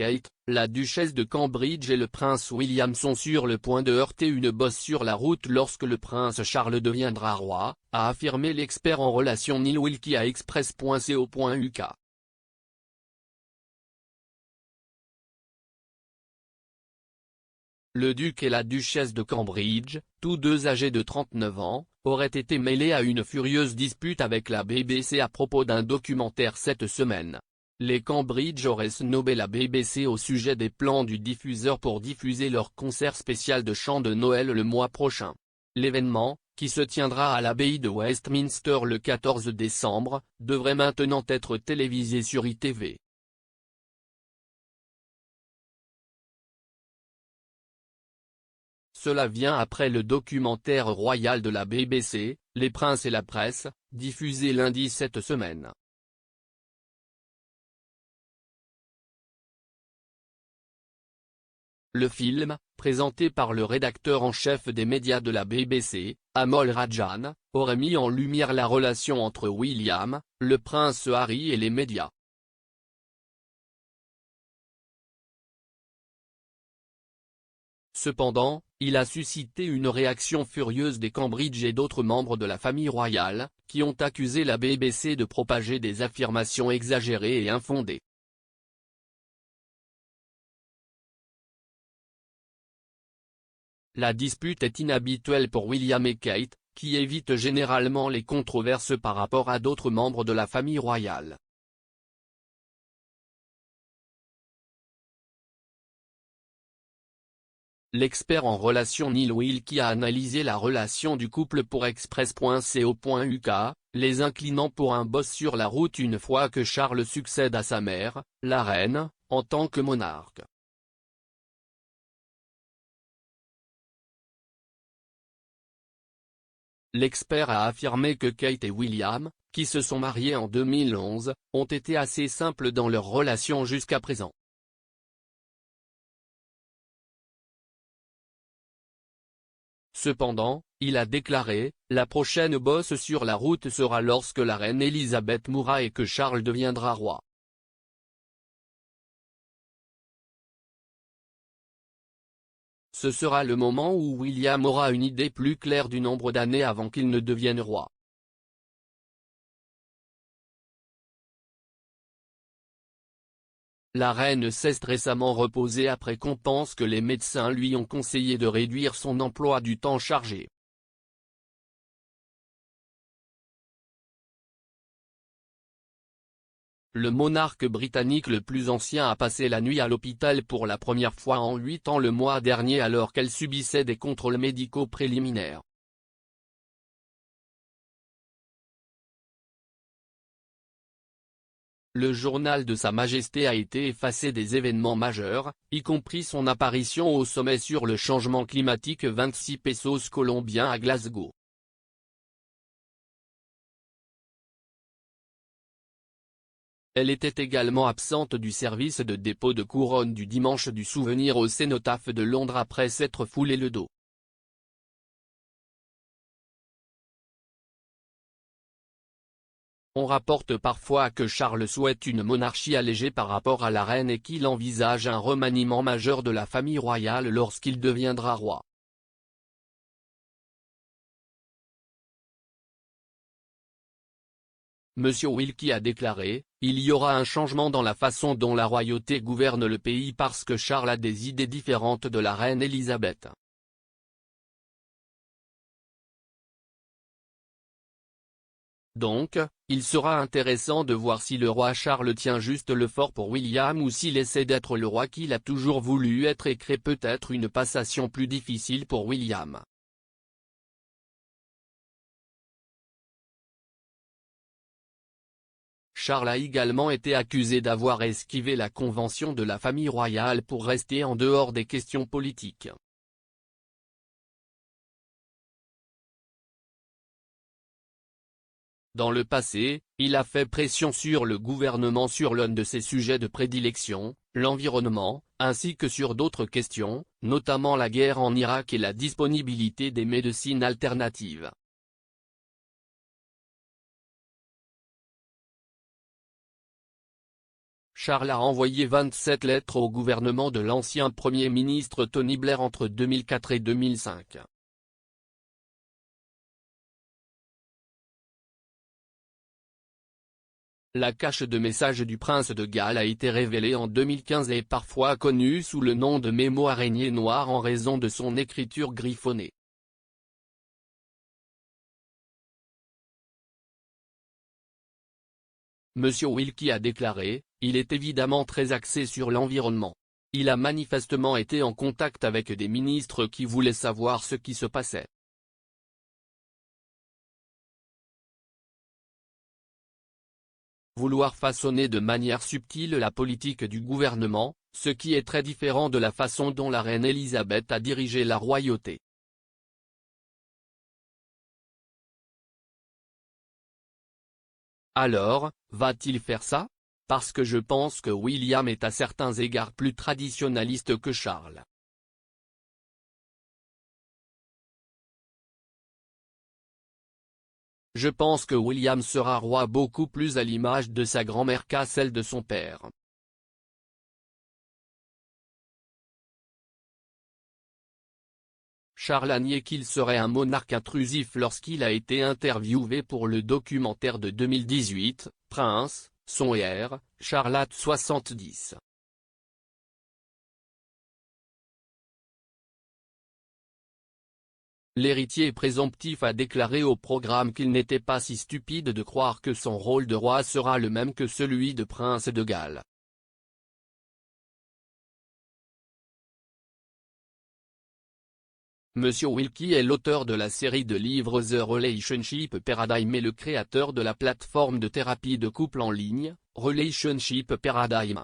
Kate, la duchesse de Cambridge et le prince William sont sur le point de heurter une bosse sur la route lorsque le prince Charles deviendra roi, a affirmé l'expert en relations Neil Wilkie à express.co.uk. Le duc et la duchesse de Cambridge, tous deux âgés de 39 ans, auraient été mêlés à une furieuse dispute avec la BBC à propos d'un documentaire cette semaine. Les Cambridge auraient snobé la BBC au sujet des plans du diffuseur pour diffuser leur concert spécial de chant de Noël le mois prochain. L'événement, qui se tiendra à l'abbaye de Westminster le 14 décembre, devrait maintenant être télévisé sur ITV. Cela vient après le documentaire royal de la BBC, Les Princes et la Presse, diffusé lundi cette semaine. Le film, présenté par le rédacteur en chef des médias de la BBC, Amol Rajan, aurait mis en lumière la relation entre William, le prince Harry et les médias. Cependant, il a suscité une réaction furieuse des Cambridge et d'autres membres de la famille royale, qui ont accusé la BBC de propager des affirmations exagérées et infondées. La dispute est inhabituelle pour William et Kate, qui évitent généralement les controverses par rapport à d'autres membres de la famille royale. L'expert en relations Neil Wilkie a analysé la relation du couple pour express.co.uk, les inclinant pour un boss sur la route une fois que Charles succède à sa mère, la reine, en tant que monarque. L'expert a affirmé que Kate et William, qui se sont mariés en 2011, ont été assez simples dans leur relation jusqu'à présent. Cependant, il a déclaré, la prochaine bosse sur la route sera lorsque la reine Elisabeth mourra et que Charles deviendra roi. Ce sera le moment où William aura une idée plus claire du nombre d'années avant qu'il ne devienne roi. La reine s'est récemment reposée après qu'on pense que les médecins lui ont conseillé de réduire son emploi du temps chargé. Le monarque britannique le plus ancien a passé la nuit à l'hôpital pour la première fois en 8 ans le mois dernier alors qu'elle subissait des contrôles médicaux préliminaires. Le journal de Sa Majesté a été effacé des événements majeurs, y compris son apparition au sommet sur le changement climatique 26 pesos colombiens à Glasgow. Elle était également absente du service de dépôt de couronne du dimanche du souvenir au cénotaphe de Londres après s'être foulé le dos. On rapporte parfois que Charles souhaite une monarchie allégée par rapport à la reine et qu'il envisage un remaniement majeur de la famille royale lorsqu'il deviendra roi. Monsieur Wilkie a déclaré, il y aura un changement dans la façon dont la royauté gouverne le pays parce que Charles a des idées différentes de la reine Elisabeth. Donc, il sera intéressant de voir si le roi Charles tient juste le fort pour William ou s'il essaie d'être le roi qu'il a toujours voulu être et crée peut-être une passation plus difficile pour William. Charles a également été accusé d'avoir esquivé la convention de la famille royale pour rester en dehors des questions politiques. Dans le passé, il a fait pression sur le gouvernement sur l'un de ses sujets de prédilection, l'environnement, ainsi que sur d'autres questions, notamment la guerre en Irak et la disponibilité des médecines alternatives. Charles a envoyé 27 lettres au gouvernement de l'ancien Premier ministre Tony Blair entre 2004 et 2005. La cache de messages du prince de Galles a été révélée en 2015 et est parfois connue sous le nom de mémo araignée noire en raison de son écriture griffonnée. Monsieur Wilkie a déclaré, il est évidemment très axé sur l'environnement. Il a manifestement été en contact avec des ministres qui voulaient savoir ce qui se passait. Vouloir façonner de manière subtile la politique du gouvernement, ce qui est très différent de la façon dont la reine Elisabeth a dirigé la royauté. Alors, va-t-il faire ça? Parce que je pense que William est à certains égards plus traditionnaliste que Charles. Je pense que William sera roi beaucoup plus à l'image de sa grand-mère qu'à celle de son père. Charles a nié qu'il serait un monarque intrusif lorsqu'il a été interviewé pour le documentaire de 2018, Prince, son R, Charlotte 70. L'héritier présomptif a déclaré au programme qu'il n'était pas si stupide de croire que son rôle de roi sera le même que celui de prince de Galles. Monsieur Wilkie est l'auteur de la série de livres The Relationship Paradigm et le créateur de la plateforme de thérapie de couple en ligne, Relationship Paradigm.